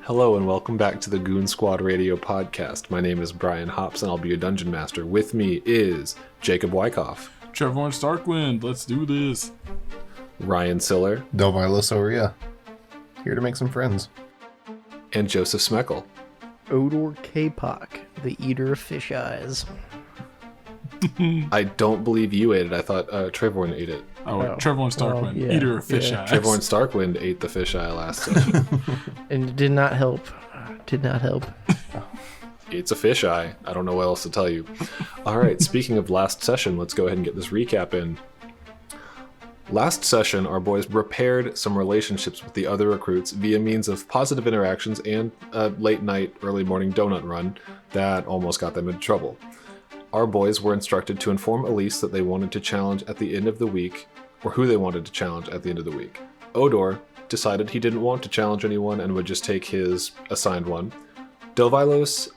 Hello and welcome back to the Goon Squad Radio podcast. My name is Brian Hops and I'll be your dungeon master. With me is Jacob Wyckoff, Trevor Starkwind, let's do this. Ryan Siller, Alaelusentia, here to make some friends, and Joseph Smeckle. Odor K-Pock, the eater of fish eyes. I don't believe you ate it. I thought Trevorn ate it. Trevor Starkwind, eater of fish eyes. Trevorn Starkwind ate the fish eye last session. And it did not help. It's a fish eye. I don't know what else to tell you. All right, speaking of last session, let's go ahead and get this recap in. Last session, our boys repaired some relationships with the other recruits via means of positive interactions and a late night, early morning donut run that almost got them into trouble. Our boys were instructed to inform Elise that they wanted to challenge at the end of the week, or who they wanted to challenge at the end of the week. Odor decided he didn't want to challenge anyone and would just take his assigned one. Delvilos,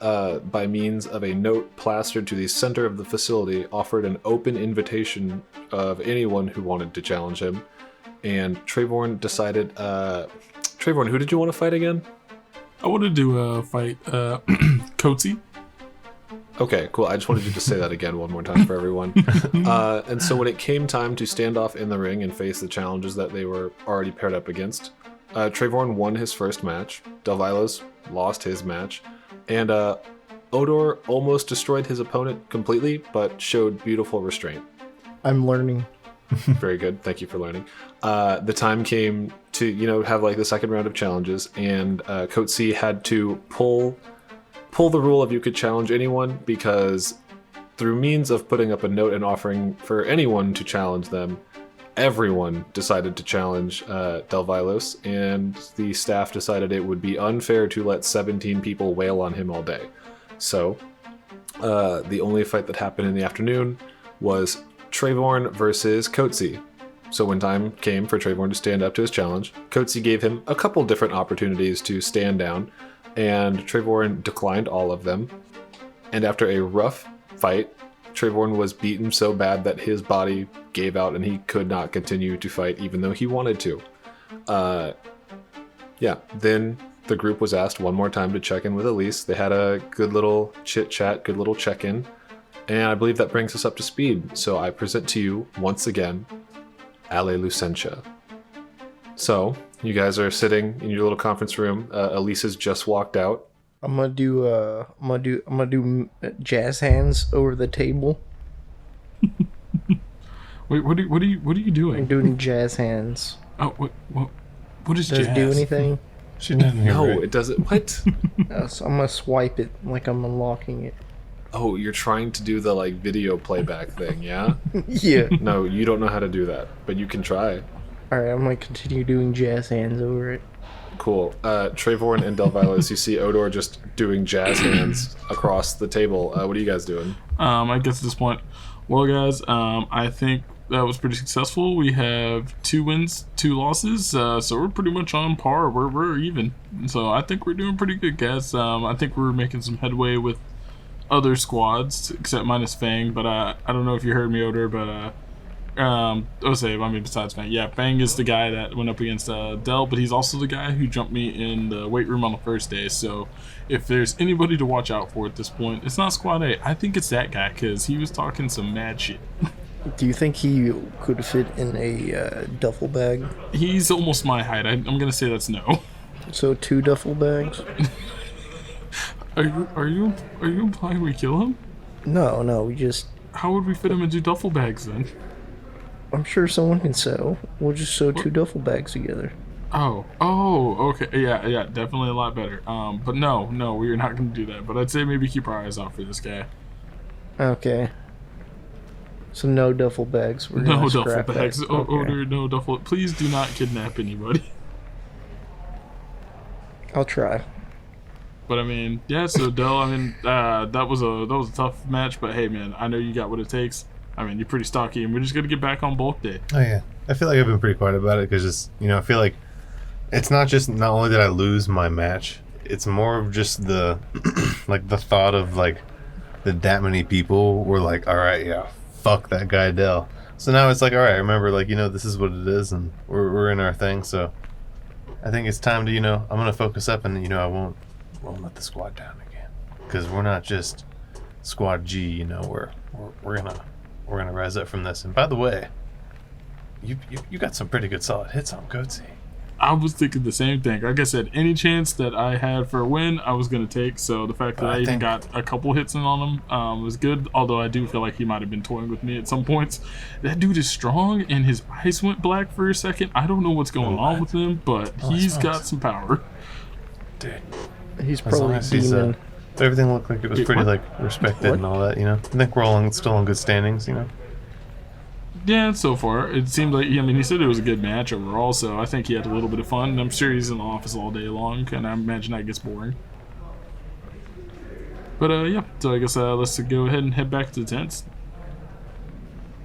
by means of a note plastered to the center of the facility, offered an open invitation of anyone who wanted to challenge him. And Trevorn decided... Trevorn, who did you want to fight again? I wanted to fight Coatsy. Okay, cool. I just wanted you to say that again one more time for everyone. And so when it came time to stand off in the ring and face the challenges that they were already paired up against, Trevorn won his first match, Delvilos lost his match, and Odor almost destroyed his opponent completely, but showed beautiful restraint. I'm learning. Very good. Thank you for learning. The time came to, have like the second round of challenges, and Coatsy had to pull the rule of you could challenge anyone, because through means of putting up a note and offering for anyone to challenge them, everyone decided to challenge Delvilos, and the staff decided it would be unfair to let 17 people wail on him all day. So the only fight that happened in the afternoon was Trevorn versus Coatsy. So when time came for Trevorn to stand up to his challenge, Coatsy gave him a couple different opportunities to stand down, and Trevorn declined all of them. And after a rough fight, Trevorn was beaten so bad that his body gave out and he could not continue to fight even though he wanted to. Then the group was asked one more time to check in with Elise. They had a good little chit-chat, good little check-in, and I believe that brings us up to speed. So I present to you, once again, Alaelusentia. So, you guys are sitting in your little conference room. Elise has just walked out. I'm gonna do jazz hands over the table. Wait, what are you doing? I'm doing jazz hands. Oh, what is Does jazz? it do anything? She doesn't hear right. It doesn't. What? So I'm gonna swipe it like I'm unlocking it. Oh, you're trying to do the video playback thing, yeah? Yeah. No, you don't know how to do that, but you can try. Alright, I'm gonna continue doing jazz hands over it. Cool. Trevorn and Delvilos, you see Odor just doing jazz hands across the table. What are you guys doing? I guess at this point, well, guys, I think that was pretty successful. We have 2 wins, 2 losses, so we're pretty much on par. We're even. So I think we're doing pretty good, guys. I think we're making some headway with other squads, except minus Fang. But I don't know if you heard me, Odor, but besides Fang. Yeah, Fang is the guy that went up against Del, but he's also the guy who jumped me in the weight room on the first day. So if there's anybody to watch out for at this point, it's not Squad A. I think it's that guy, because he was talking some mad shit. Do you think he could fit in a duffel bag? He's almost my height. I'm gonna say that's no. So 2 duffel bags? Are you implying we kill him? No, we just... How would we fit him into duffel bags then? I'm sure someone can sew. We'll just sew 2 duffel bags together. Oh, okay. Yeah, definitely a lot better. But no, we're not going to do that. But I'd say maybe keep our eyes out for this guy. Okay. So no duffel bags. We're No gonna duffel scrap bags. that. Odor, no duffel. Please do not kidnap anybody. I'll try. But I mean, yeah. So Del, that was a tough match. But hey, man, I know you got what it takes. I mean, you're pretty stocky, and we're just gonna get back on bulk day. Oh yeah, I feel like I've been pretty quiet about it because I feel like it's not only did I lose my match, it's more of just the the thought of that many people were like, all right, yeah, fuck that guy Del. So now it's like, all right, remember, this is what it is, and we're in our thing. So I think it's time to, I'm gonna focus up, and I won't let the squad down again, because we're not just Squad G. We're gonna rise up from this. And by the way, you got some pretty good solid hits on Goatsy. I was thinking the same thing. Like I said, any chance that I had for a win, I was going to take. So the fact that I even got a couple hits in on him was good. Although I do feel like he might have been toying with me at some points. That dude is strong, and his eyes went black for a second. I don't know what's going on with him, but he's got some power. Dude, He's probably demon. Everything looked like it was pretty respected and all that. I think we're all still in good standings. Yeah, so far it seemed like he said it was a good match overall. So I think he had a little bit of fun. And I'm sure he's in the office all day long, and I imagine that gets boring. But yeah, so I guess let's go ahead and head back to the tents.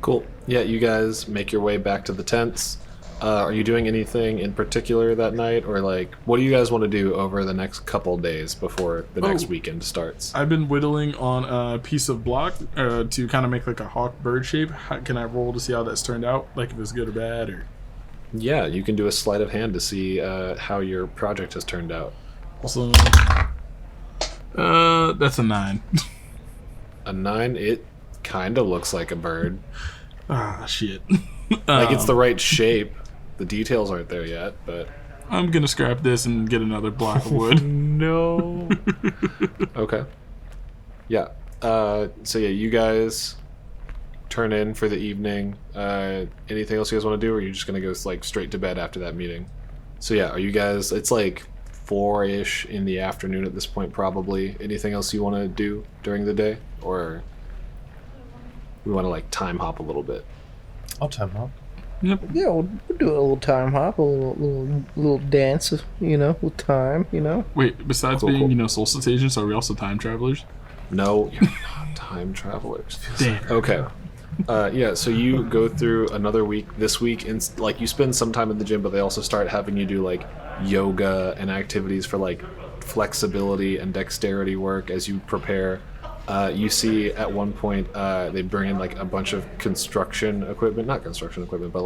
Cool. Yeah, you guys make your way back to the tents. Are you doing anything in particular that night, or what do you guys want to do over the next couple days before the next weekend starts? I've been whittling on a piece of block to kind of make a hawk bird shape. Can I roll to see how that's turned out? If it's good or bad, or? Yeah, you can do a sleight of hand to see how your project has turned out. Also, that's a 9. A 9? It kind of looks like a bird. Ah, shit. It's the right shape. The details aren't there yet, but... I'm gonna scrap this and get another block of wood. No. Okay. Yeah. So yeah, you guys turn in for the evening. Anything else you guys want to do, or are you just gonna go straight to bed after that meeting? So yeah, are you guys... It's 4-ish in the afternoon at this point, probably. Anything else you want to do during the day, or we want to time hop a little bit? I'll time hop. Yep. Yeah, we'll do a little time hop, a little dance, with time, Wait, besides being, Solstice agents, are we also time travelers? No, you're not time travelers. Damn. Okay. Yeah, so you go through another week this week, and you spend some time in the gym, but they also start having you do yoga and activities for flexibility and dexterity work as you prepare. You see at one point they bring in a bunch of construction equipment, not construction equipment, but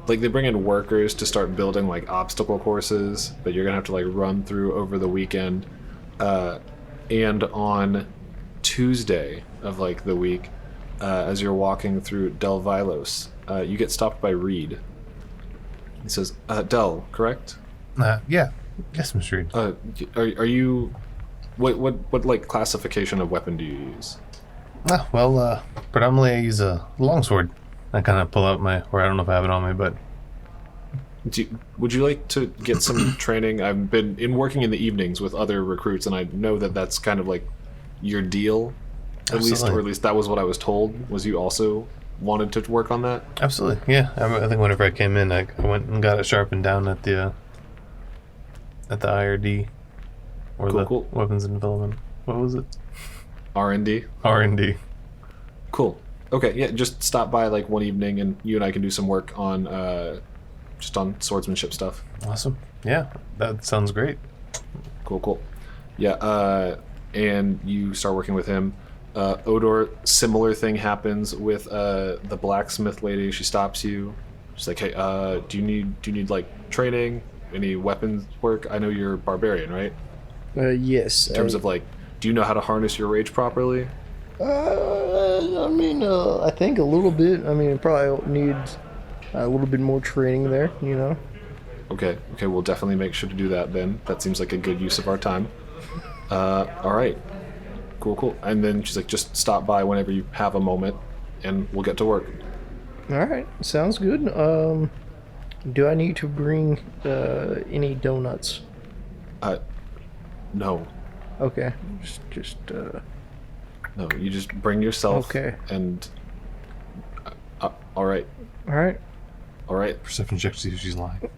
they bring in workers to start building obstacle courses that you're gonna have to run through over the weekend. And on Tuesday of the week, as you're walking through Del Vilos, you get stopped by Reed. He says, Del, correct? Yeah. Yes, Mr. Reed. Are you... What classification of weapon do you use? Predominantly I use a longsword. I kind of pull out I don't know if I have it on me, but... Would you like to get some training? I've been working in the evenings with other recruits, and I know that that's kind of your deal, at least, or at least that was what I was told. Was you also wanted to work on that? Absolutely, yeah. I think whenever I came in, I went and got it sharpened down at the IRD. Or cool. Weapons and Development. What was it? R&D? R&D. Cool. Okay, yeah, just stop by one evening and you and I can do some work on just on swordsmanship stuff. Awesome. Yeah, that sounds great. Cool. Yeah, and you start working with him. Odor, similar thing happens with the blacksmith lady. She stops you. She's like, hey, do you need training? Any weapons work? I know you're barbarian, right? Yes. In terms of do you know how to harness your rage properly? I think a little bit. It probably needs a little bit more training there, Okay, we'll definitely make sure to do that then. That seems like a good use of our time. All right. Cool. And then she's like, just stop by whenever you have a moment and we'll get to work. All right, sounds good. Do I need to bring any donuts? No. Okay, just. No, you just bring yourself. Okay. And. All right. All right. All right. Perception check to see if she's lying.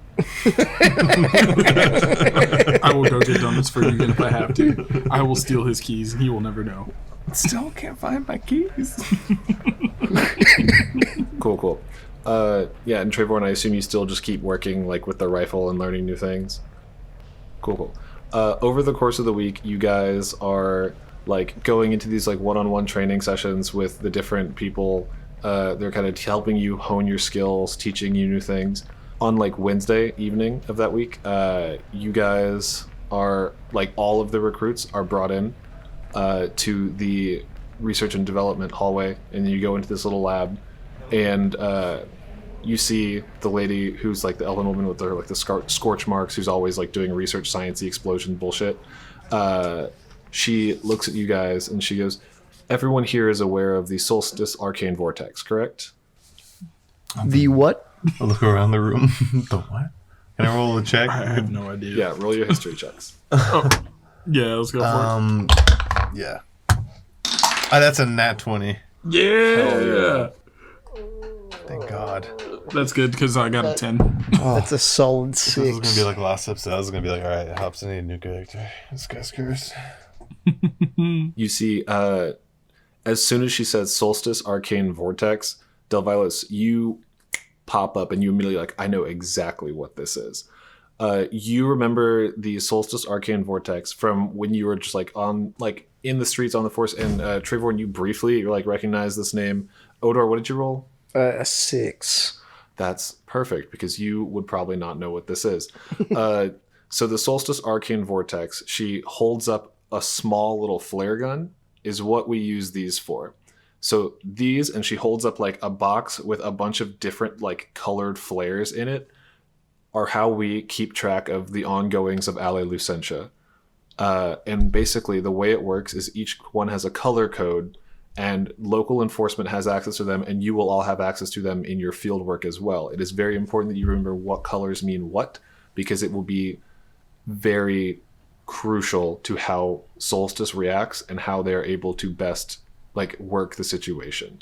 I will go get donuts for you again if I have to. I will steal his keys and he will never know. Still can't find my keys. Cool. Yeah, and Trayvon, I assume you still just keep working with the rifle and learning new things. Cool. Over the course of the week, you guys are going into these one-on-one training sessions with the different people. They're kind of helping you hone your skills, teaching you new things. on like Wednesday evening of that week, you guys are like all of the recruits are brought in to the research and development hallway, and you go into this little lab, and you see the lady who's like the elven woman with her like the scorch marks, who's always like doing research sciencey explosion bullshit. She looks at you guys and she goes, "Everyone here is aware of the Solstice Arcane Vortex, correct?" The what? I look around the room. The what? Can I roll a check? I have no idea. Yeah, roll your history checks. Yeah, let's go for Yeah. That's a nat 20. it. Yeah. Thank God. That's good because I got a 10. That's a solid This is gonna 6. be like last episode. I was gonna be like, all right, Hops, I need a new character. This guy's cursed. You see, as soon as she says Solstice Arcane Vortex, Delvilos, you pop up and you immediately like, I know exactly what this is. You remember the Solstice Arcane Vortex from when you were just like on like in the streets on the force, and Trayvon, you briefly like recognize this name. Odor, what did you roll? A 6. That's perfect because you would probably not know what this is. So the Solstice Arcane Vortex, she holds up a small little flare gun, is what we use these for. So these, and she holds up like a box with a bunch of different like colored flares in it, are how we keep track of the ongoings of Alaelusentia. And basically the way it works is each one has a color code, and local enforcement has access to them, and you will all have access to them in your field work as well. It is very important that you remember what colors mean what, because it will be very crucial to how Solstice reacts and how they're able to best like work the situation.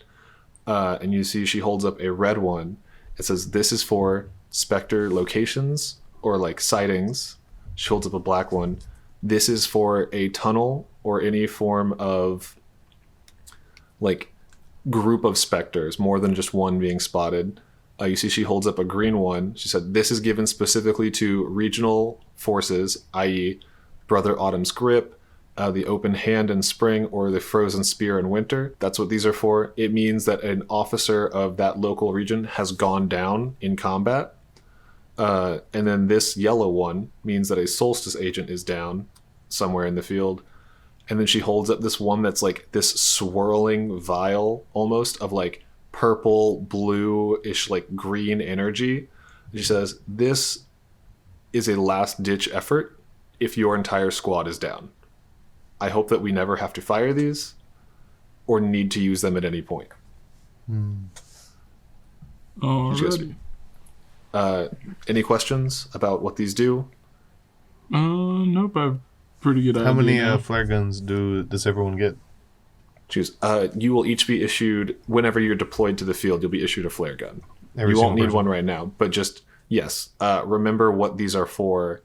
And you see she holds up a red one. It says this is for Spectre locations or like sightings. She holds up a black one. This is for a tunnel or any form of like group of specters, more than just one being spotted. You see she holds up a green one. She said this is given specifically to regional forces, i.e. Brother Autumn's Grip, the Open Hand in spring, or the Frozen Spear in winter. That's what these are for. It means that an officer of that local region has gone down in combat. And then this yellow one means that a Solstice agent is down somewhere in the field. And then she holds up this one that's like this swirling vial almost of like purple, blue-ish, like green energy. She says, this is a last-ditch effort if your entire squad is down. I hope that we never have to fire these or need to use them at any point. Alrighty. Any questions about what these do? Nope, I have pretty good idea. How many now. flare guns does everyone get? Choose. You will each be issued, whenever you're deployed to the field, you'll be issued a flare gun. Every You won't single need person? one right now, but just, yes, remember what these are for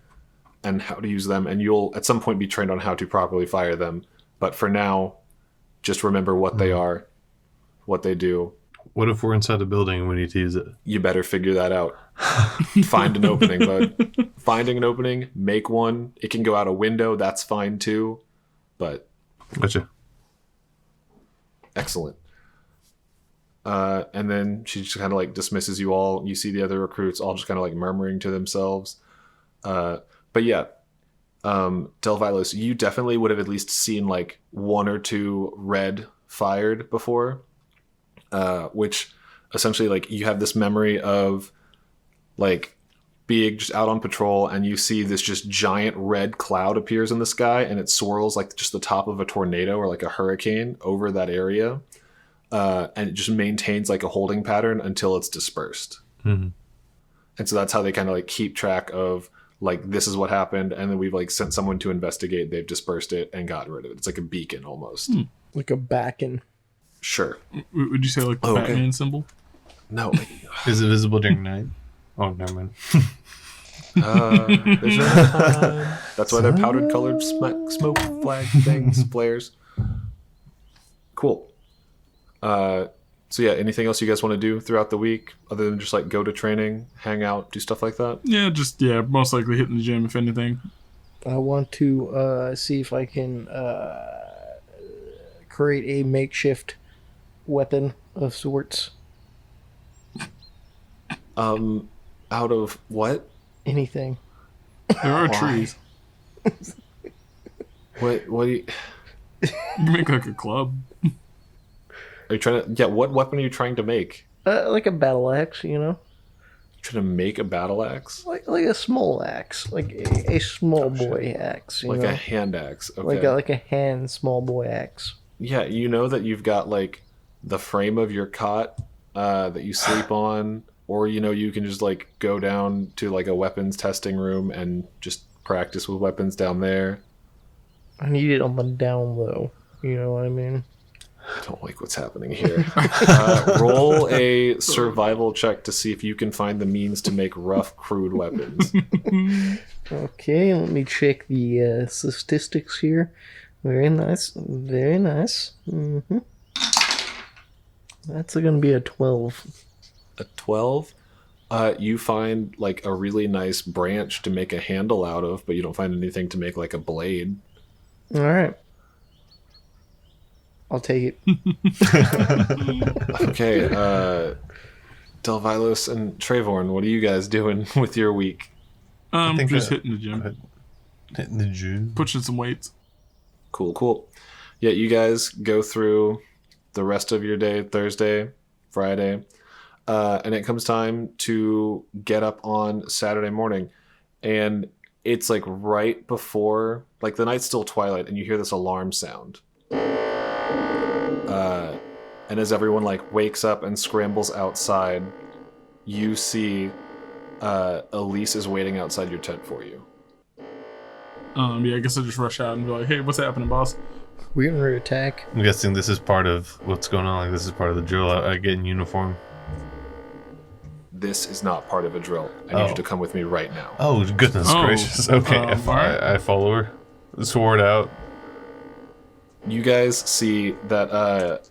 and how to use them, and you'll at some point be trained on how to properly fire them. But for now, just remember what they are, what they do. What if we're inside a building and we need to use it? You better figure that out. Find an opening, bud. Finding an opening, make one. It can go out a window, that's fine too. But Gotcha. excellent. And then she just kind of like dismisses you all. You see the other recruits all just kind of like murmuring to themselves. But yeah, Delvilos, you definitely would have at least seen like one or two red fired before, which essentially like you have this memory of like being just out on patrol and you see this just giant red cloud appears in the sky and it swirls like just the top of a tornado or like a hurricane over that area. And it just maintains like a holding pattern until it's dispersed. Mm-hmm. And so that's how they kind of like keep track of like, this is what happened. And then we've like sent someone to investigate. They've dispersed it and gotten rid of it. It's like a beacon almost. Like a backen. Sure. Would you say like the Oh, okay. Batman symbol? No. Is it visible during night? Oh, never mind. There's no time. That's why they're powdered colored smoke flag things, flares. Cool. So yeah, anything else you guys want to do throughout the week other than just like go to training, hang out, do stuff like that? Yeah, most likely hitting the gym if anything. I want to see if I can create a makeshift weapon of sorts. Out of what? Anything. There are Why? trees. What do you... You can make like a club. Are you trying to... Yeah, what weapon are you trying to make? Like a battle axe, you know? Trying to make a battle axe? Like a small axe. Like a small boy axe, you Like know? a hand axe. Okay. Like a hand small boy axe. Yeah, you know that you've got, like, the frame of your cot that you sleep on, or, you know, you can just, like, go down to, like, a weapons testing room and just practice with weapons down there. I need it on the down low. You know what I mean? I don't like what's happening here. Roll a survival check to see if you can find the means to make rough, crude weapons. Okay, let me check the statistics here. Very nice. Very nice. Mm-hmm. That's going to be a 12. A 12? You find, like, a really nice branch to make a handle out of, but you don't find anything to make, like, a blade. All right. I'll take it. Okay, Delvilos and Trevorn, what are you guys doing with your week? think Just that- hitting the gym, Hitting the June. pushing some weights. Cool. Yeah, you guys go through the rest of your day, Thursday, Friday, and it comes time to get up on Saturday morning. And it's like right before, like the night's still twilight, and you hear this alarm sound. And as everyone like wakes up and scrambles outside, you see Elise is waiting outside your tent for you. Yeah, I guess I just rush out and be like, "Hey, what's happening, boss?" We're under attack. I'm guessing this is part of what's going on. Like this is part of the drill. I get in uniform. This is not part of a drill. I need Oh. you to come with me right now. Oh goodness Oh, gracious! Okay, alright. I follow her. Sword out. You guys see that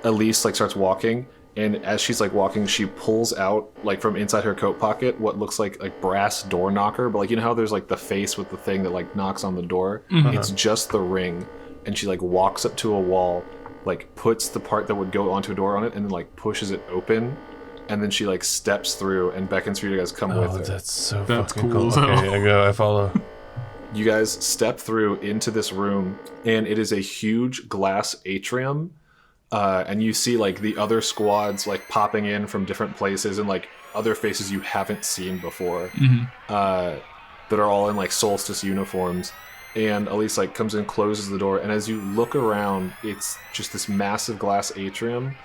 Elise like starts walking, and as she's like walking, she pulls out like from inside her coat pocket what looks like a brass door knocker, but like you know how there's like the face with the thing that like knocks on the door? It's just the ring, and she like walks up to a wall, like puts the part that would go onto a door on it, and then like pushes it open, and then she like steps through and beckons for you guys to come with Oh, her. that's so That's fucking cool cool. as hell. Okay, I go. I follow. You guys step through into this room, and it is a huge glass atrium. And you see like the other squads like popping in from different places, and like other faces you haven't seen before, that are all in like Solstice uniforms. And Elise like comes in, closes the door, and as you look around, it's just this massive glass atrium,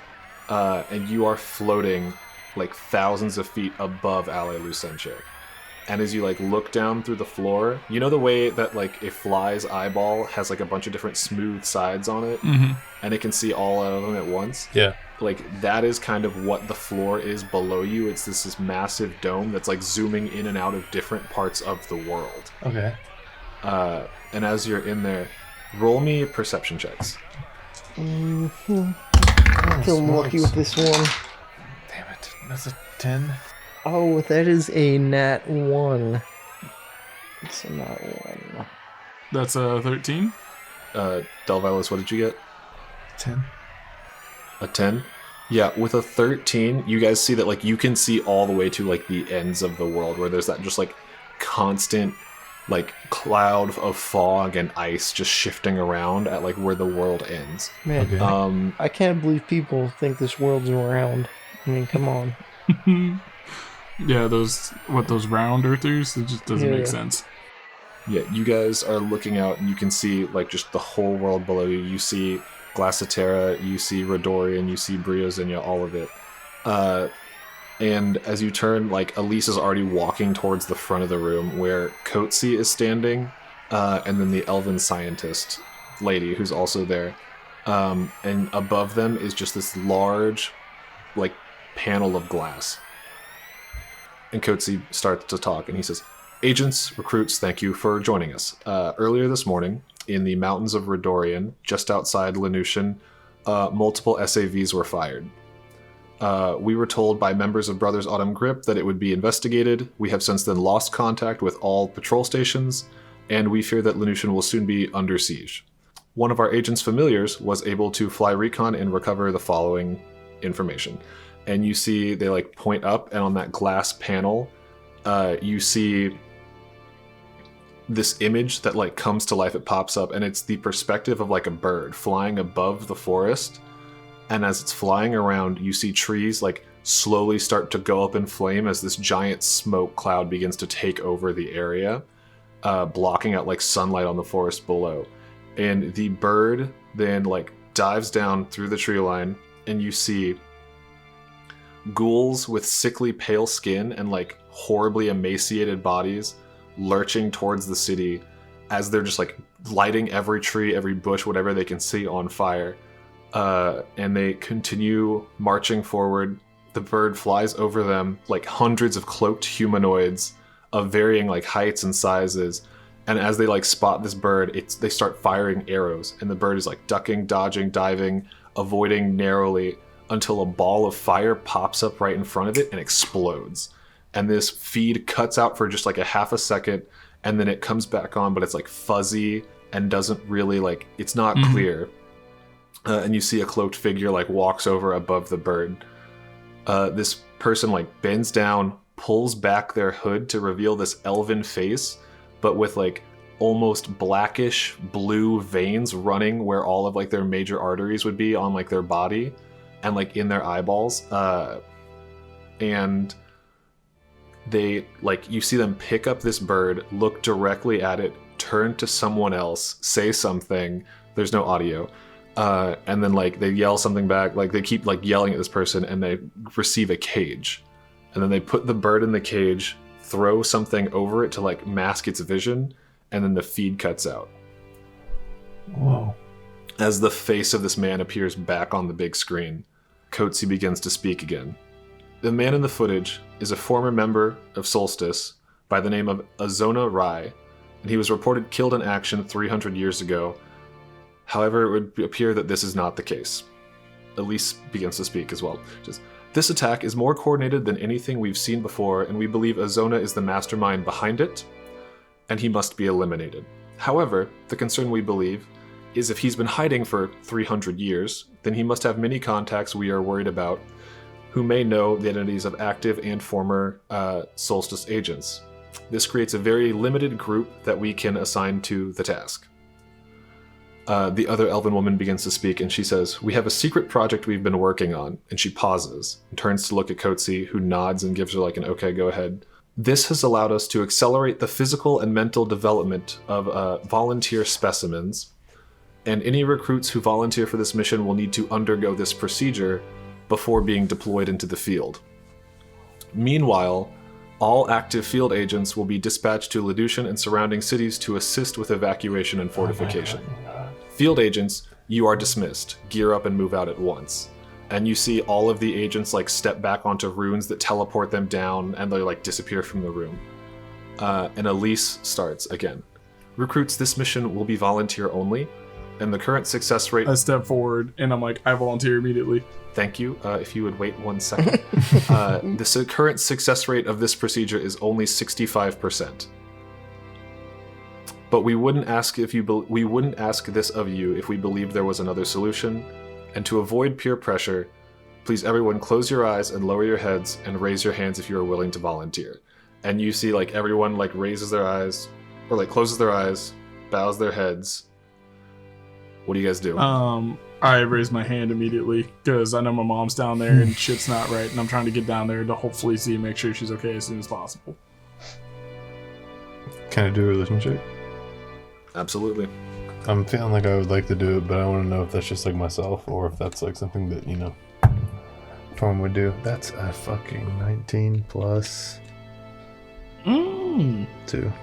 and you are floating like thousands of feet above Alaelusentia. And as you like look down through the floor, you know the way that like a fly's eyeball has like a bunch of different smooth sides on it, and it can see all of them at once? Yeah. Like that is kind of what the floor is below you. It's this massive dome that's like zooming in and out of different parts of the world. Okay. And as you're in there, roll me perception checks. Feel lucky with this one. Damn it. That's a 10. Oh, that is a nat 1. It's a nat 1. That's 13. Delvilos, what did you get? 10. A 10? Yeah, with a 13, you guys see that like you can see all the way to like the ends of the world, where there's that just like constant like cloud of fog and ice just shifting around at like where the world ends. Man, Okay. I can't believe people think this world's round. I mean, come on. Yeah, those round earthers? It just doesn't Yeah. make sense. Yeah, you guys are looking out and you can see like just the whole world below you. You see Glassatera, you see Rodorian, you see Briozenia, all of it. And as you turn, like Elise is already walking towards the front of the room where Coetzee is standing, and then the elven scientist lady who's also there. And above them is just this large, like, panel of glass. And Coetzee starts to talk, and he says, "Agents, recruits, thank you for joining us. Earlier this morning, in the mountains of Rodorian, just outside Leonelmail, multiple S.A.V.s were fired. We were told by members of Brothers Autumn Grip that it would be investigated. We have since then lost contact with all patrol stations, and we fear that Leonelmail will soon be under siege. One of our agents' familiars was able to fly recon and recover the following information." And you see they like point up, and on that glass panel, you see this image that like comes to life. It pops up, and it's the perspective of like a bird flying above the forest. And as it's flying around, you see trees like slowly start to go up in flame as this giant smoke cloud begins to take over the area, blocking out like sunlight on the forest below. And the bird then like dives down through the tree line, and you see ghouls with sickly pale skin and like horribly emaciated bodies lurching towards the city as they're just like lighting every tree, every bush, whatever they can see on fire. And they continue marching forward. The bird flies over them like hundreds of cloaked humanoids of varying like heights and sizes. And as they like spot this bird, they start firing arrows, and the bird is like ducking, dodging, diving, avoiding narrowly until a ball of fire pops up right in front of it and explodes. And this feed cuts out for just like a half a second, and then it comes back on, but it's like fuzzy and doesn't really like, it's not clear. And you see a cloaked figure like walks over above the bird. This person like bends down, pulls back their hood to reveal this elven face, but with like almost blackish blue veins running where all of like their major arteries would be on like their body and like in their eyeballs. And they like, you see them pick up this bird, look directly at it, turn to someone else, say something. There's no audio. And then like they yell something back, like they keep like yelling at this person, and they receive a cage. And then they put the bird in the cage, throw something over it to like mask its vision, and then the feed cuts out. Whoa. As the face of this man appears back on the big screen, Coetzee begins to speak again. The man in the footage is a former member of Solstice by the name of Azona Rai, and he was reported killed in action 300 years ago. However, it would appear that this is not the case. Elise begins to speak as well. This attack is more coordinated than anything we've seen before, and we believe Azona is the mastermind behind it, and he must be eliminated. However, the concern we believe is if he's been hiding for 300 years, then he must have many contacts we are worried about who may know the identities of active and former Solstice agents. This creates a very limited group that we can assign to the task. The other elven woman begins to speak, and she says, "We have a secret project we've been working on," and she pauses and turns to look at Coetzee, who nods and gives her like an okay, go ahead. "This has allowed us to accelerate the physical and mental development of volunteer specimens, and any recruits who volunteer for this mission will need to undergo this procedure before being deployed into the field. Meanwhile, all active field agents will be dispatched to Ladushan and surrounding cities to assist with evacuation and fortification. Field agents, you are dismissed. Gear up and move out at once." And you see all of the agents like step back onto runes that teleport them down, and they like disappear from the room. And Elise starts again. "Recruits, this mission will be volunteer only, and the current success rate..." I step forward and I'm like, I volunteer immediately. Thank you. If you would wait 1 second. The current success rate of this procedure is only 65%. But we wouldn't ask this of you if we believed there was another solution. And to avoid peer pressure, please everyone close your eyes and lower your heads and raise your hands if you are willing to volunteer. And you see like everyone like raises their eyes, or like closes their eyes, bows their heads. What do you guys do? I raise my hand immediately because I know my mom's down there and shit's not right, and I'm trying to get down there to hopefully see and make sure she's okay as soon as possible. Can I do a religion check? Absolutely. I'm feeling like I would like to do it, but I want to know if that's just like myself or if that's like something that, you know, Torm would do. That's a fucking 19 plus 2,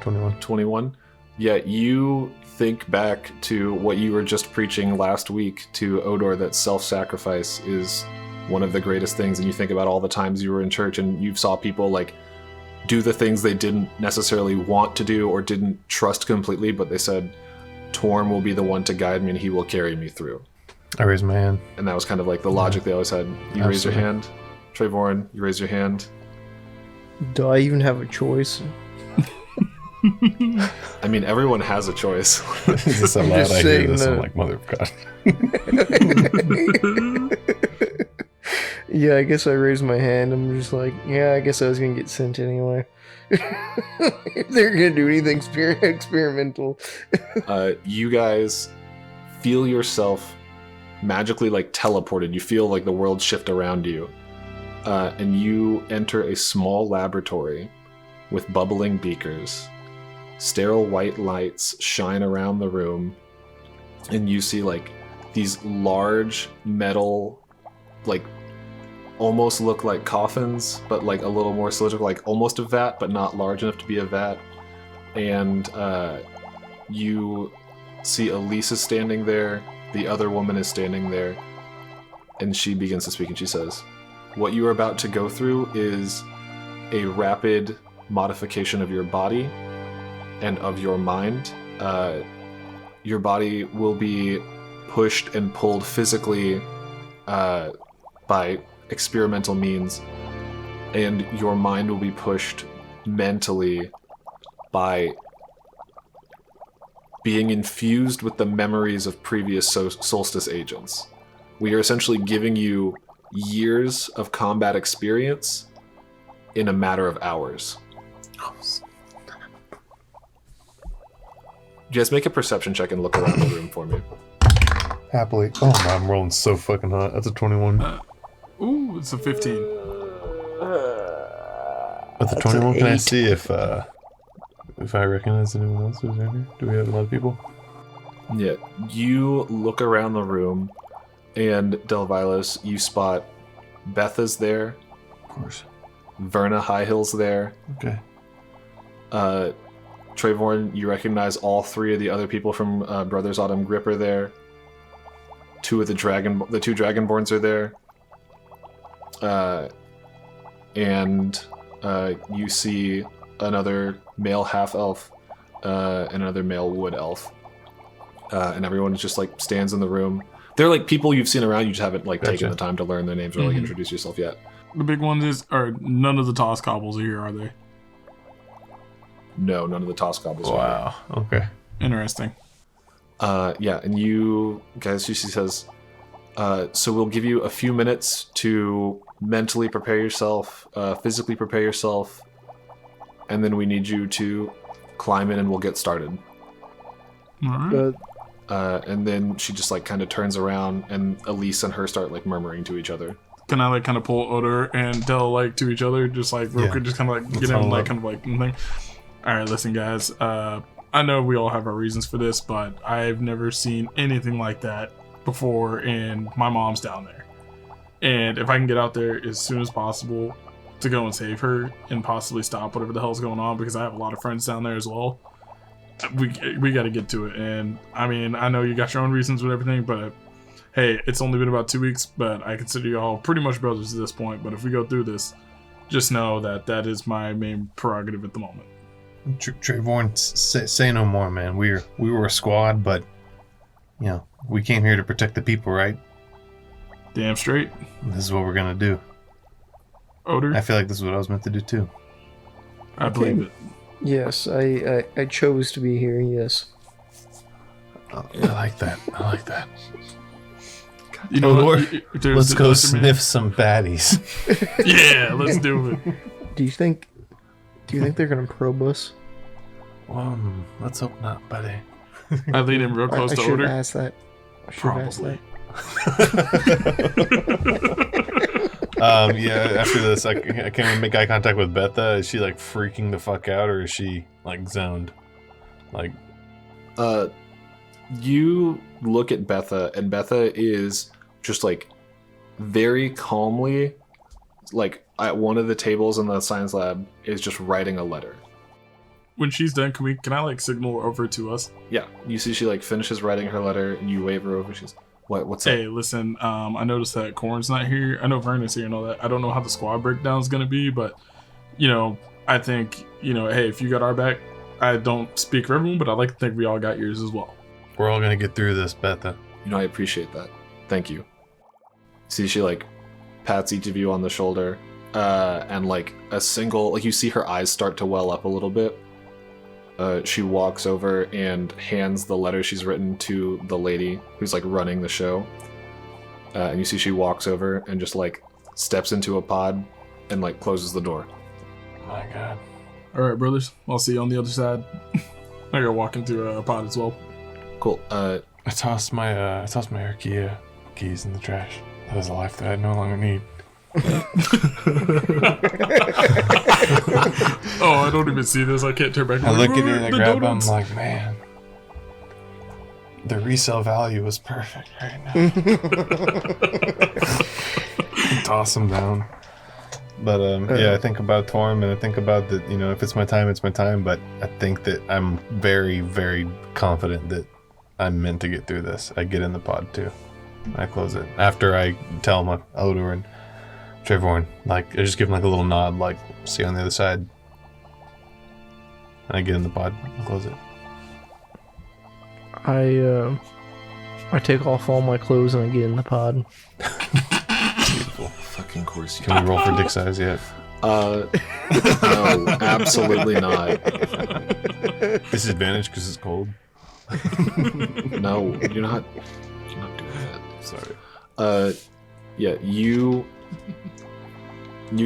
21. 21. Yeah, you think back to what you were just preaching last week to Odor, that self-sacrifice is one of the greatest things, and you think about all the times you were in church and you saw people like do the things they didn't necessarily want to do or didn't trust completely, but they said, Torm will be the one to guide me and he will carry me through. I raise my hand. And that was kind of like the logic they always had. You Absolutely. raise your hand. Trayvorn, you raise your hand. Do I even have a choice? I mean, everyone has a choice. Is this allowed? just I hear saying this. I'm that. like, mother of God. Yeah, I guess I raised my hand. I'm just like, yeah, I guess I was gonna get sent anyway. If they're gonna do anything experimental. You guys feel yourself magically like teleported. You feel like the world shift around you. And you enter a small laboratory with bubbling beakers. Sterile white lights shine around the room. And you see like these large metal, like almost look like coffins, but like a little more cylindrical, like almost a vat, but not large enough to be a vat. And you see Elisa standing there. The other woman is standing there. And she begins to speak and she says, "What you are about to go through is a rapid modification of your body and of your mind. Your body will be pushed and pulled physically by experimental means, and your mind will be pushed mentally by being infused with the memories of previous Solstice agents. We are essentially giving you years of combat experience in a matter of hours." Just make a perception check and look around the room for me. Happily. Oh, I'm rolling so fucking hot. That's a 21. Ooh, it's a 15. That's a 21. Can I see if I recognize anyone else who's in here? Do we have a lot of people? Yeah, you look around the room, and Delvilos, you spot Betha's there. Of course. Verna Highhill's there. Okay. Trayvorn, you recognize all three of the other people from Brothers Autumn Grip are there. The two Dragonborns are there. And you see another male half-elf and another male wood elf. And everyone just like stands in the room. They're like people you've seen around, you just haven't like taken the time to learn their names or like introduce yourself yet. The big one is, or none of the toss cobbles are here, are they? No, none of the toss gobbles are Wow. Okay. Interesting. Yeah, and you guys, she says, so we'll give you a few minutes to mentally prepare yourself, physically prepare yourself, and then we need you to climb in and we'll get started. All right. And then she just like kind of turns around and Elise and her start like murmuring to each other. Can I like kind of pull Odor and Del like to each other, just like real quick, just kind of like get in like kind of like thing. All right, listen, guys. I know we all have our reasons for this, but I've never seen anything like that before, and my mom's down there. And if I can get out there as soon as possible to go and save her and possibly stop whatever the hell's going on, because I have a lot of friends down there as well, we got to get to it. And I mean, I know you got your own reasons with everything, but hey, it's only been about 2 weeks, but I consider you all pretty much brothers at this point. But if we go through this, just know that that is my main prerogative at the moment. Trayvorn, say no more, man. We were a squad, but you know, we came here to protect the people, right? Damn straight. This is what we're gonna do. Odor? I feel like this is what I was meant to do too. I believe it. Yes, I chose to be here, yes. Oh, I like that. I like that. You know what? Let's go sniff some baddies. Yeah, let's do it. Do you think they're gonna probe us? Let's hope not, buddy. I lean in real close I to should Odor. have asked that. Probably. Yeah, after this, I can't even make eye contact with Betha. Is she like freaking the fuck out, or is she like zoned? Like, you look at Betha, and Betha is just like very calmly, like at one of the tables in the science lab, is just writing a letter. When she's done, can I like signal over to us? Yeah, you see she like finishes writing her letter, and you wave her over. She's, what's up? Hey, listen, I noticed that Corn's not here. I know Vernon's here and all that. I don't know how the squad breakdown is gonna be, but you know, I think, you know, hey, if you got our back, I don't speak for everyone, but I like to think we all got yours as well. we're all gonna get through this, Betha. You know, I appreciate that. Thank you. See, she like pats each of you on the shoulder, and like a single, like you see her eyes start to well up a little bit. She walks over and hands the letter she's written to the lady who's like running the show. And you see she walks over and just like steps into a pod and like closes the door. My God. All right, brothers. I'll see you on the other side. I gotta walk into a pod as well. Cool. I tossed my Archaea keys in the trash. That was a life that I no longer need. Oh, I don't even see this. I can't turn back. I look at it and I The grab them. donuts. I'm like, man, the resale value is perfect right now. Toss them down. But yeah, I think about Torm and I think about that. You know, if it's my time, it's my time. But I think that I'm very, very confident that I'm meant to get through this. I get in the pod too. I close it after I tell my Odor and Trevorn. Like I just give him like a little nod, like see you on the other side. And I get in the pod and close it. I take off all my clothes and I get in the pod. Beautiful. Fucking course you Can we roll for dick size yet? No, absolutely not. Disadvantage because it's cold. No, you're not doing that. Sorry. Yeah, you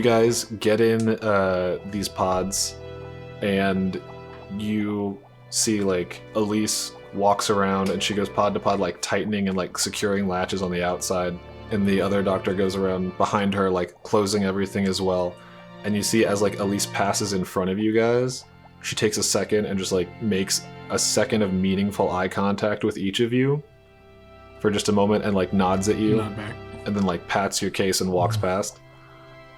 guys get in these pods, and you see like Elise walks around, and she goes pod to pod, like tightening and like securing latches on the outside, and the other doctor goes around behind her, like closing everything as well. And you see as like Elise passes in front of you guys, she takes a second and just like makes a second of meaningful eye contact with each of you for just a moment, and like nods at you. Not back. And then like pats your case and walks past.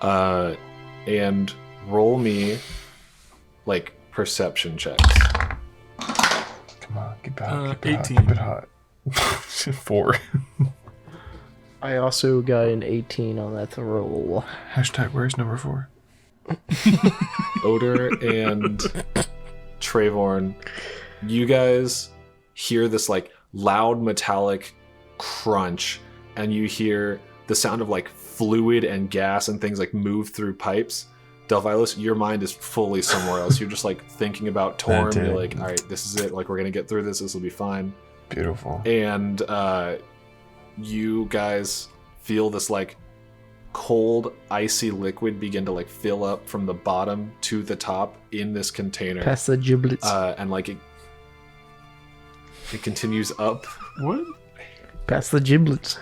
And roll me like perception checks. Come on, keep it hot. 18. Keep it hot. 4. I also got an 18 on that roll. Hashtag where's number 4? Odor and Trevorn, you guys hear this like loud metallic crunch, and you hear the sound of like fluid and gas and things like move through pipes. Delvilos, your mind is fully somewhere else. You're just like thinking about Torm. You're like, all right, this is it. Like, we're gonna get through this. This will be fine. Beautiful. And you guys feel this like cold, icy liquid begin to like fill up from the bottom to the top in this container. Past the giblets. And like it continues up. What? Past the giblets.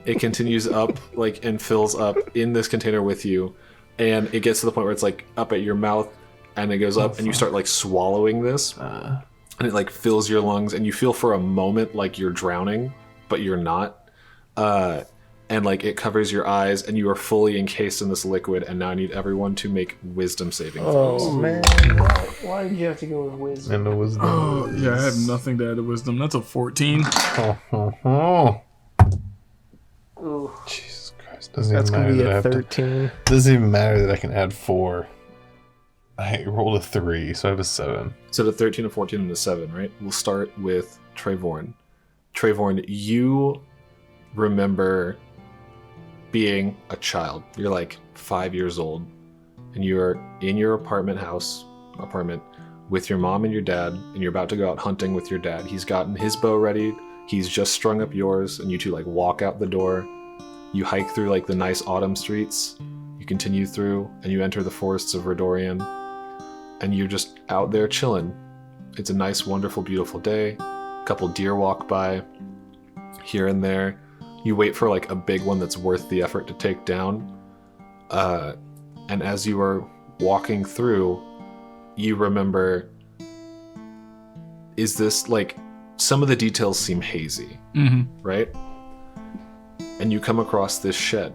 It continues up like and fills up in this container with you, and it gets to the point where it's like up at your mouth, and it goes up, and you start like swallowing this, and it like fills your lungs, and you feel for a moment like you're drowning, but you're not. And like it covers your eyes, and you are fully encased in this liquid. And now I need everyone to make wisdom saving throws. Oh man, why did you have to go with wisdom? And it was Oh, yeah, I have nothing to add to wisdom. That's a 14. Ooh, Jesus Christ. Doesn't that's even gonna matter be that I a have to. 13. Doesn't even matter that I can add 4. I rolled a 3, so I have a 7. So the 13, a 14, and a 7, right? We'll start with Trevorn. Trevorn, you remember being a child. You're like 5 years old, and you're in your apartment with your mom and your dad, and you're about to go out hunting with your dad. He's gotten his bow ready. He's just strung up yours, and you two like walk out the door. You hike through like the nice autumn streets. You continue through, and you enter the forests of Redorian, and you're just out there chilling. It's a nice, wonderful, beautiful day. A couple deer walk by here and there. You wait for like a big one that's worth the effort to take down. And as you are walking through, you remember, is this like, some of the details seem hazy, right? And you come across this shed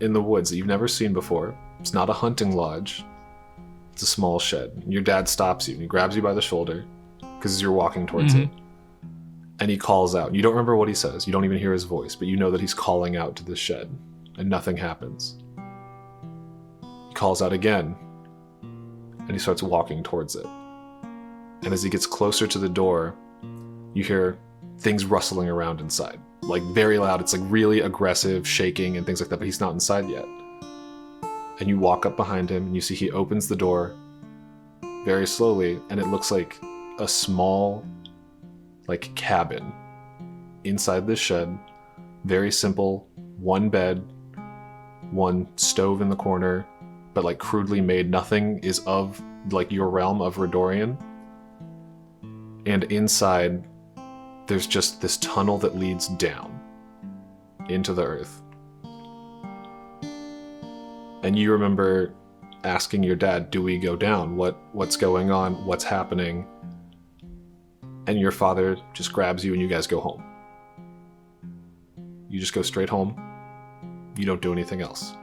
in the woods that you've never seen before. It's not a hunting lodge. It's a small shed. And your dad stops you and he grabs you by the shoulder because you're walking towards it. And he calls out. You don't remember what he says. You don't even hear his voice, but you know that he's calling out to the shed, and nothing happens. He calls out again, and he starts walking towards it. And as he gets closer to the door, you hear things rustling around inside, like very loud. It's like really aggressive shaking and things like that, but he's not inside yet. And you walk up behind him, and you see he opens the door very slowly, and it looks like a small like cabin inside this shed. Very simple, one bed, one stove in the corner, but like crudely made. Nothing is of like your realm of Redorian. And inside, there's just this tunnel that leads down into the earth. And you remember asking your dad, do we go down? What's going on? What's happening? And your father just grabs you and you guys go home. You just go straight home. You don't do anything else.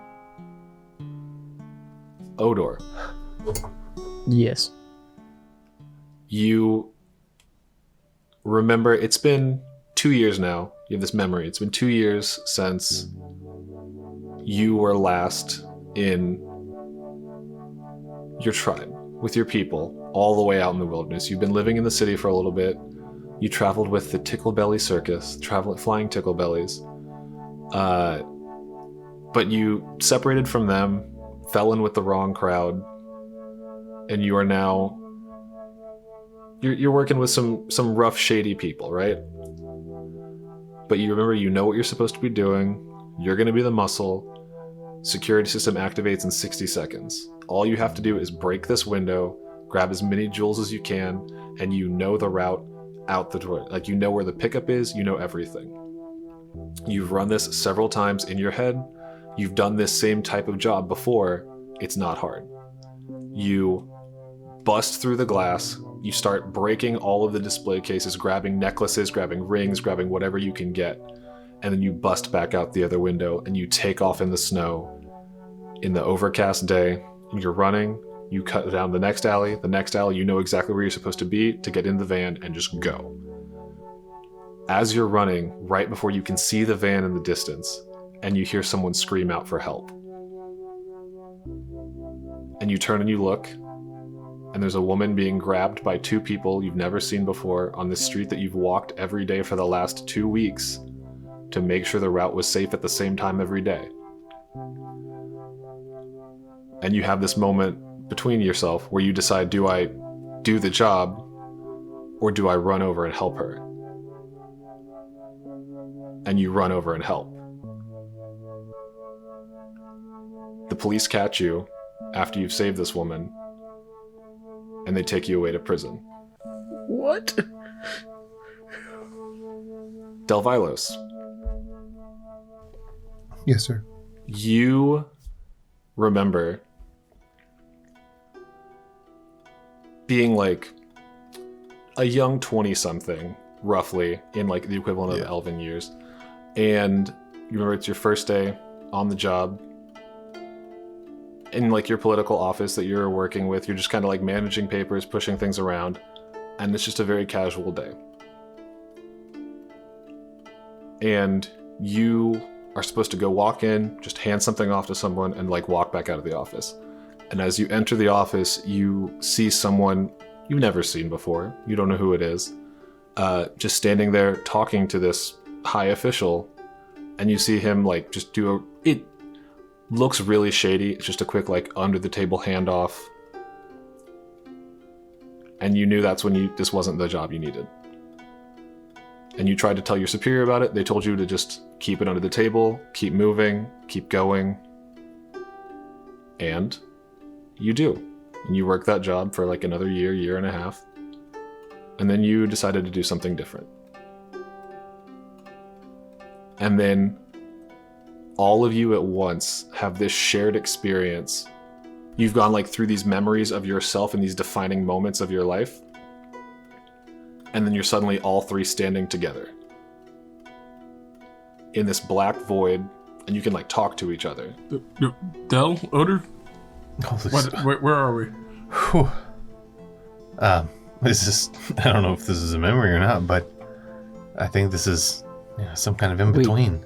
Odor. Yes. You remember, it's been 2 years now. You have this memory. It's been 2 years since you were last in your tribe with your people all the way out in the wilderness. You've been living in the city for a little bit. You traveled with the Ticklebelly Circus, flying Ticklebellies. But you separated from them, fell in with the wrong crowd, and you are now you're working with some rough, shady people, right? But you remember, you know what you're supposed to be doing. You're going to be the muscle. Security system activates in 60 seconds. All you have to do is break this window, grab as many jewels as you can, and you know the route out the door. Like, you know where the pickup is, you know everything. You've run this several times in your head. You've done this same type of job before. It's not hard. You bust through the glass. You start breaking all of the display cases, grabbing necklaces, grabbing rings, grabbing whatever you can get. And then you bust back out the other window and you take off in the snow in the overcast day. You're running. You cut down the next alley. You know exactly where you're supposed to be to get in the van and just go. As you're running, right before you can see the van in the distance, and you hear someone scream out for help. And you turn and you look, and there's a woman being grabbed by 2 people you've never seen before on this street that you've walked every day for the last 2 weeks to make sure the route was safe at the same time every day. And you have this moment between yourself where you decide, do I do the job or do I run over and help her? And you run over and help. The police catch you after you've saved this woman, and they take you away to prison. What? Delvilos, Yes, sir. you remember being like a young 20-something, roughly, in like the equivalent of Elven years. And you remember it's your first day on the job. In like your political office that you're working with, you're just kind of like managing papers, pushing things around, and it's just a very casual day. And you are supposed to go walk in, just hand something off to someone, and like walk back out of the office. And as you enter the office, you see someone you've never seen before. You don't know who it is. Just standing there talking to this high official, and you see him like just do it looks really shady. It's just a quick like under the table handoff, and you knew that's when this wasn't the job you needed. And you tried to tell your superior about it. They told you to just keep it under the table, keep moving, keep going, and you do. And you work that job for like another year and a half, and then you decided to do something different. And then all of you at once have this shared experience. You've gone like through these memories of yourself in these defining moments of your life. And then you're suddenly all 3 standing together in this black void, and you can like talk to each other. Del? Odor? Where are we? Whew. This is, I don't know if this is a memory or not, but I think this is some kind of in between.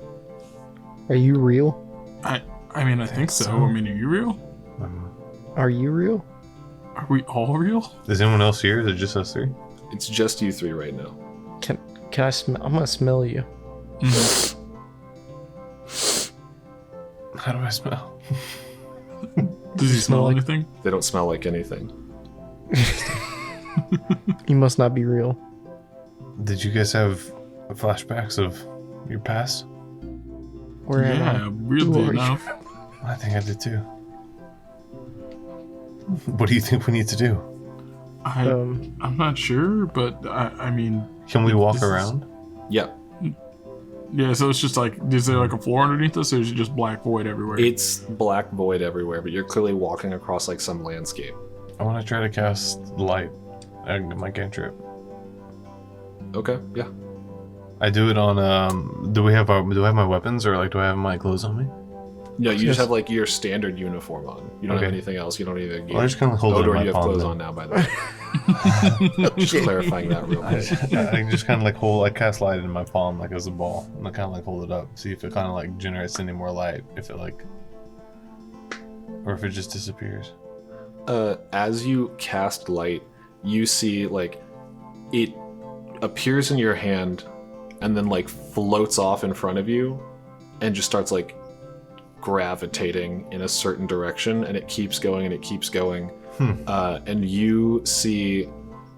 Are you real? I mean, I think so. I mean, are you real? Are you real? Are we all real? Is anyone else here? Is it just us 3? It's just you 3 right now. Can I smell? I'm gonna smell you. Mm-hmm. How do I smell? Does he smell anything? They don't smell like anything. You must not be real. Did you guys have flashbacks of your past? Where am I? Yeah, weirdly Who are you? enough. I think I did too. What do you think we need to do? I'm not sure, but I mean, Can we walk this is- around? Yeah, yeah. So it's just like, is there like a floor underneath us, or is it just black void everywhere? it's black void everywhere, but you're clearly walking across like some landscape. I want to try to cast light. My cantrip. Okay, yeah. I do it on. Do I have my weapons, or like do I have my clothes on me? No, you Yes. just have like your standard uniform on. You don't have Okay. anything else. You don't need a gear. Well, I just kind of hold it in Odor, my you have palm. clothes then. on now, by the way. Just clarifying that real quick. I just kind of like hold. I cast light in my palm like as a ball, and I kind of like hold it up, see if it kind of like generates any more light. If it like, or if it just disappears. As you cast light, you see like it appears in your hand and then like floats off in front of you and just starts like gravitating in a certain direction, and it keeps going and it keeps going. And you see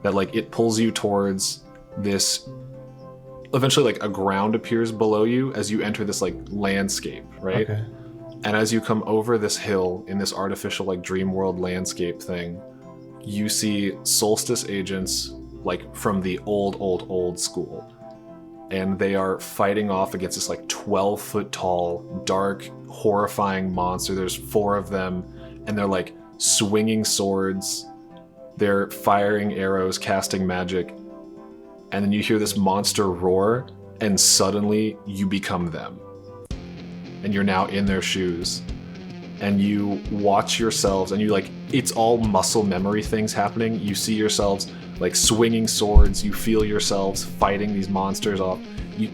that like it pulls you towards this. Eventually like a ground appears below you as you enter this like landscape, right? Okay. And as you come over this hill in this artificial like dream world landscape thing, you see Solstice agents like from the old school. And they are fighting off against this like 12-foot tall, dark, horrifying monster. There's 4 of them, and they're like swinging swords. They're firing arrows, casting magic. And then you hear this monster roar, and suddenly you become them. And you're now in their shoes. And you watch yourselves, and you like, it's all muscle memory things happening. You see yourselves like swinging swords, you feel yourselves fighting these monsters off.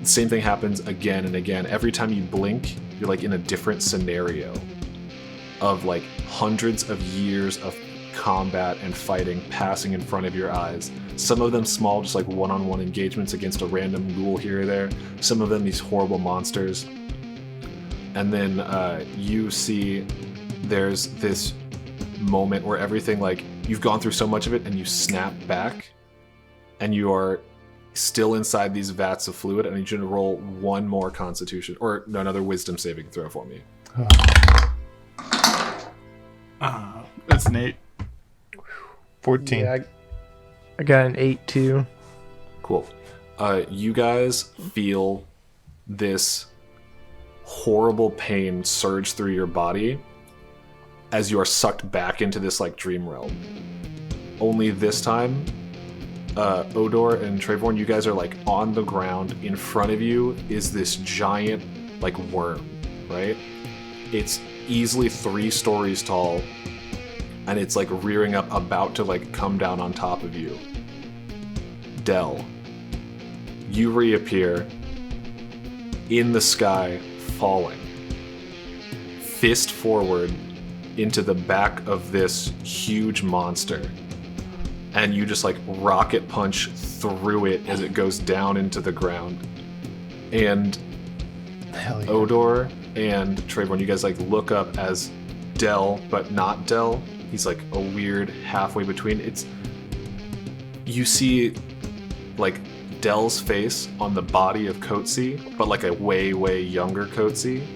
Same thing happens again and again. Every time you blink, you're like in a different scenario of like hundreds of years of combat and fighting passing in front of your eyes. Some of them small, just like one-on-one engagements against a random ghoul here or there. Some of them these horrible monsters. And then you see there's this moment where everything like you've gone through so much of it and you snap back and you are still inside these vats of fluid. And I need you to roll one more constitution or no, another wisdom saving throw for me. That's an 8. 14. Yeah, I got an 8 too. Cool. You guys feel this horrible pain surge through your body as you are sucked back into this like dream realm. Only this time, Odor and Trayvorn, you guys are like on the ground. In front of you is this giant like worm, right? It's easily 3 stories tall, and it's like rearing up, about to like come down on top of you. Del, you reappear in the sky, falling, fist forward into the back of this huge monster, and you just like rocket punch through it as it goes down into the ground. And Hell yeah. Odor and Trayvorn, you guys like look up as Del, but not Del. He's like a weird halfway between. You see like Del's face on the body of Coetzee, but like a way, way younger Coetzee.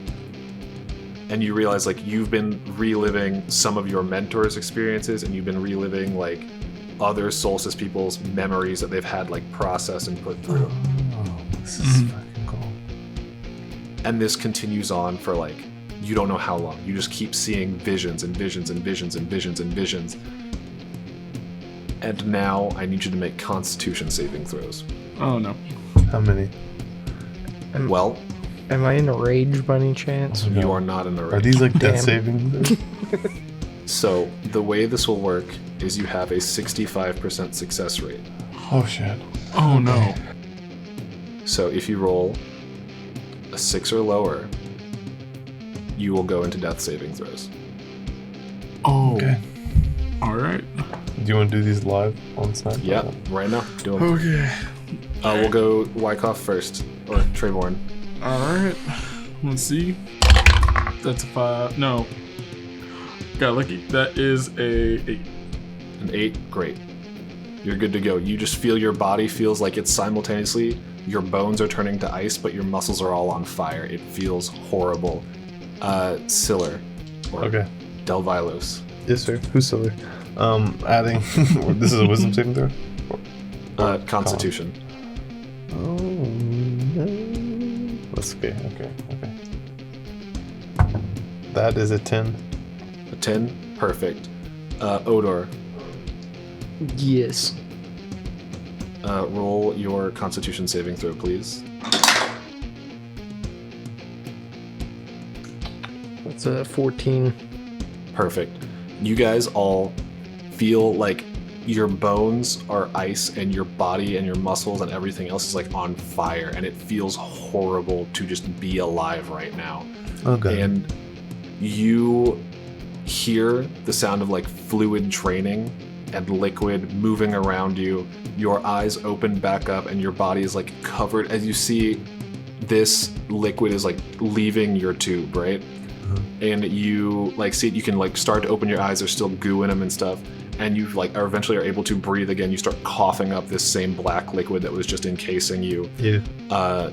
And you realize like you've been reliving some of your mentor's experiences, and you've been reliving like other Solstice people's memories that they've had like processed and put through. Oh, this is fucking cool. And this continues on for like, you don't know how long. You just keep seeing visions and visions and visions and visions and visions. And now I need you to make Constitution saving throws. Oh no. How many? Well, Am I in a rage by any chance? No. you are not in a Are rage. these like death Damn. savings? So the way this will work is you have a 65% success rate. Oh shit. Oh no. So if you roll a 6 or lower, you will go into death saving throws. Oh. Okay. All right. Do you want to do these live on Snap? Yeah, right now. Do 'em. Okay. We'll go Wyckoff first, or Trayvorn. All right. Let's see. That's a 5. No. Got lucky. That is a 8. An 8, great. You're good to go. You just feel your body feels like it's simultaneously, your bones are turning to ice, but your muscles are all on fire. It feels horrible. Siller, or Okay. Delvilos. Yes, sir. Who's still there? Adding. This is a wisdom saving throw? Constitution. Oh, no. That's okay. That is a 10. A 10? Perfect. Odor, Yes. roll your Constitution saving throw, please. That's a 14. Perfect. You guys all feel like your bones are ice and your body and your muscles and everything else is like on fire, and it feels horrible to just be alive right now. Okay. And you hear the sound of like fluid draining and liquid moving around you. Your eyes open back up and your body is like covered as you see this liquid is like leaving your tube, right? And you like see it, you can like start to open your eyes, there's still goo in them and stuff, and you like are eventually are able to breathe again. You start coughing up this same black liquid that was just encasing you. Yeah.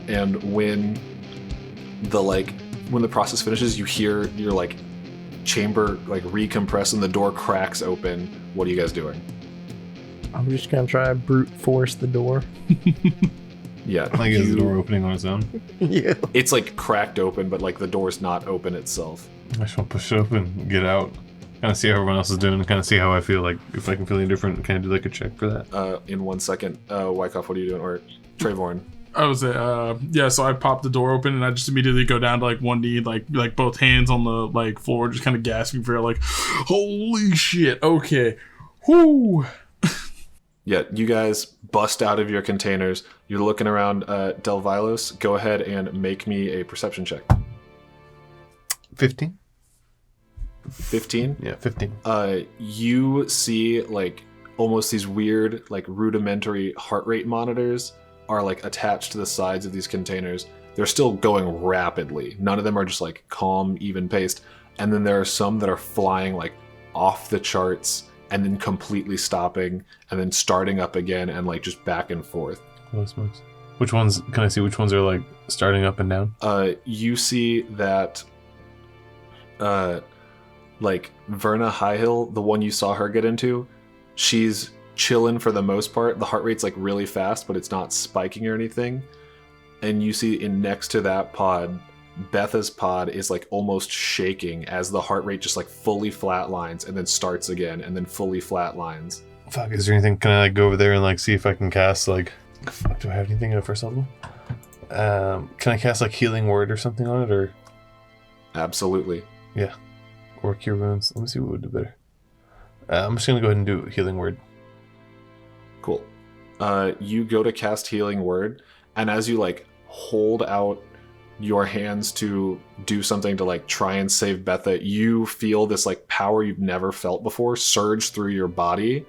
And when the process finishes, you hear your like chamber like recompress and the door cracks open. What are you guys doing? I'm just gonna try to brute force the door. Yeah, Like, is the door opening on its own? Yeah. it's like cracked open, but like the door's not open itself. I just want to push it open, get out, kind of see how everyone else is doing, and kind of see how I feel. Like, if I can feel any different, can I do like a check for that? In 1 second, Wyckoff, what are you doing? Or Trayvorn? I was so I popped the door open and I just immediately go down to like one knee, like both hands on the like floor, just kind of gasping for air, like, holy shit, okay, whoo. Yeah, you guys bust out of your containers. You're looking around. Delvilos, go ahead and make me a perception check. 15? 15? Yeah, 15. You see like almost these weird like rudimentary heart rate monitors are like attached to the sides of these containers. They're still going rapidly. None of them are just like calm, even paced. And then there are some that are flying like off the charts and then completely stopping and then starting up again and like just back and forth. Holy smokes. Which ones, can I see which ones are like starting up and down? You see that like Verna Highhill, the one you saw her get into, she's chilling for the most part. The heart rate's like really fast, but it's not spiking or anything. And you see in next to that pod, Betha's pod is like almost shaking as the heart rate just like fully flatlines and then starts again and then fully flatlines. Fuck, is there anything, can I like go over there and like see if I can cast like, fuck, do I have anything at first level? Can I cast like Healing Word or something on it, or? Absolutely. Yeah. Or Cure Wounds. Let me see what would do better. I'm just gonna go ahead and do Healing Word. Cool. You go to cast Healing Word, and as you like hold out your hands to do something to like try and save Betha, you feel this like power you've never felt before surge through your body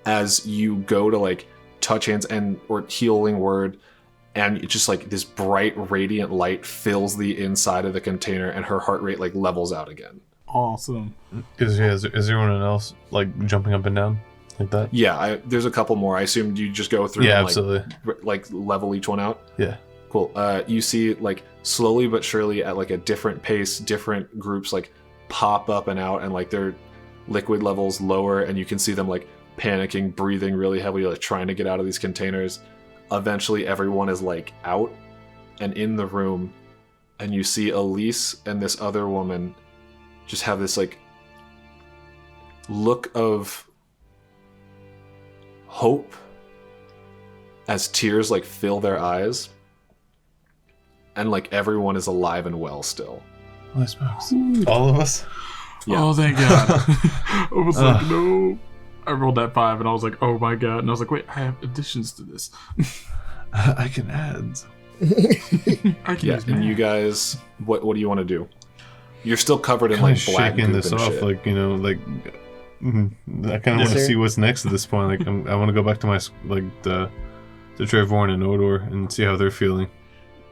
as you go to like touch hands and or Healing Word, and it's just like this bright radiant light fills the inside of the container and her heart rate like levels out again. Awesome. Is there anyone else like jumping up and down like that? Yeah, there's a couple more. I assumed you just go through Yeah, and absolutely. like level each one out. Yeah. Cool. You see like slowly but surely at like a different pace, different groups like pop up and out, and like their liquid levels lower, and you can see them like panicking, breathing really heavily, like trying to get out of these containers. Eventually everyone is like out and in the room, and you see Elise and this other woman just have this like look of hope as tears like fill their eyes, and like everyone is alive and well still. Holy smokes. All of us? Yeah. Oh, thank God. I was like, no. I rolled that 5 and I was like, oh my God. And I was like, wait, I have additions to this. I can add. I can use And math. you guys, what do you want to do? You're still covered in Kind like of black shaking goop this and off, shit. like, you know, like, I kind of want to sir. see what's next at this point. Like, I want to go back to my, like, the Trayvorn and Odor and see how they're feeling.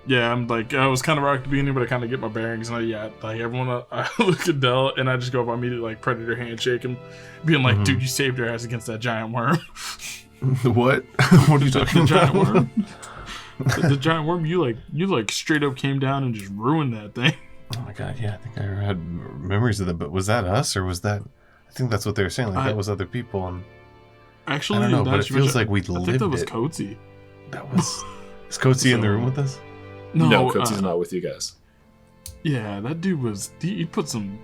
Yeah, I'm like, I was kind of rocked at the beginning, but I kind of get my bearings. And like everyone, I look at Dell and I just go up immediately, like Predator handshake him, being like, dude, you saved your ass against that giant worm. What? What are you talking The giant about? worm. The giant worm, you like straight up came down and just ruined that thing. Oh my god, yeah, I think I had memories of that, but was that us or was that... I think that's what they were saying. Like, I- that was other people. And Actually, I don't know, but that's it feels Richard- like we I think lived that was it. Coatsy. That was... Is Coatsy in the room with us? No, Coatsy's not with you guys. Yeah, that dude was. He put some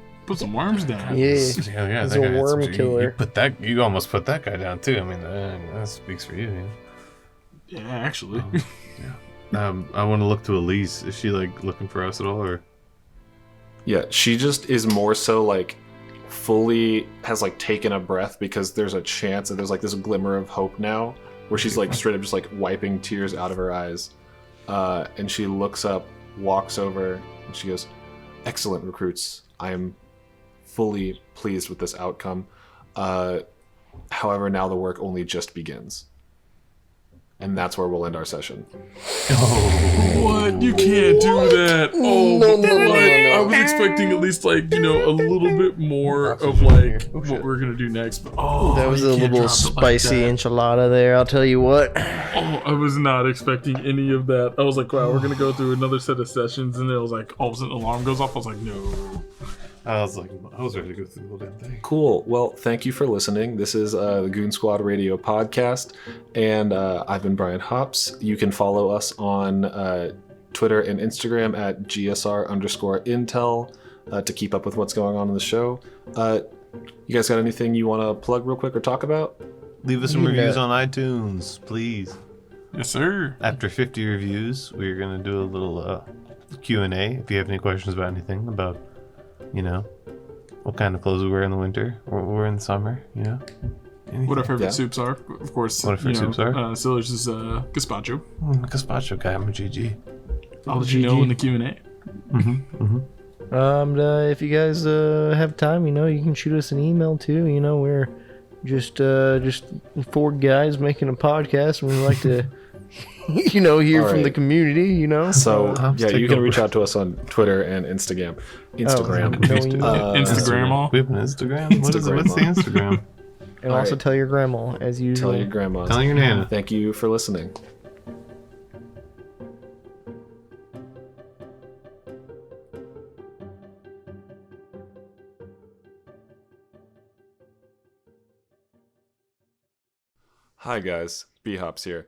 worms down. Yeah. Yeah, He's that a guy had worm some- killer. You almost put that guy down too. I mean, that speaks for you. Man. Yeah, actually. I want to look to Elise. Is she like looking for us at all, or? Yeah, she just is more so like fully has like taken a breath because there's a chance that there's like this glimmer of hope now where she's like straight up just like wiping tears out of her eyes. And she looks up, walks over, and she goes, "Excellent, recruits. I am fully pleased with this outcome. However, now the work only just begins." And that's where we'll end our session. What? You can't do that. Oh, No, but no, no, like, no, no. I was expecting at least like, a little bit more of like what we're gonna do next. But, That was you a can't little drop it like spicy that. enchilada there, I'll tell you what. Oh, I was not expecting any of that. I was like, wow, we're gonna go through another set of sessions, and then it was like, all of a sudden, the alarm goes off. I was like, no. I was ready to go through the whole damn thing. Cool. Well, thank you for listening. This is the Goon Squad Radio podcast, and I've been Brian Hops. You can follow us on Twitter and Instagram at GSR_Intel to keep up with what's going on in the show. You guys got anything you want to plug real quick or talk about? Leave us some reviews on iTunes, please. Yes, sir. After 50 reviews, we're gonna do a little Q&A. If you have any questions about anything, about what kind of clothes we wear in the winter or wear in the summer, anything. What our favorite Yeah. soups are, of course. What our favorite soups are? Siller's is gazpacho. I'm a gazpacho guy. I'm a GG. I'll let you know in the Q&A. If you guys have time, you can shoot us an email too. We're just four guys making a podcast, and we like to, hear All from the right. community. So, Let's yeah, take you can over. reach out to us on Twitter and Instagram. Instagram. Instagram all. We have an Instagram? What is it? What's the Instagram? And All also right. tell your grandma, as usual. Tell your grandmas. Tell your nana. Thank you for listening. Hi guys, B-Hops here.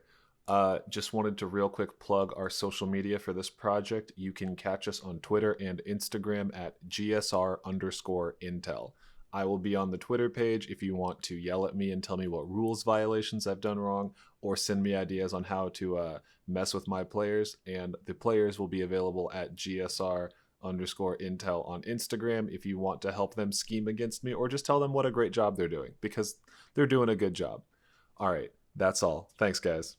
Just wanted to real quick plug our social media for this project. You can catch us on Twitter and Instagram at GSR_Intel. I will be on the Twitter page if you want to yell at me and tell me what rules violations I've done wrong, or send me ideas on how to mess with my players. And the players will be available at GSR_Intel on Instagram if you want to help them scheme against me, or just tell them what a great job they're doing, because they're doing a good job. All right, that's all. Thanks, guys.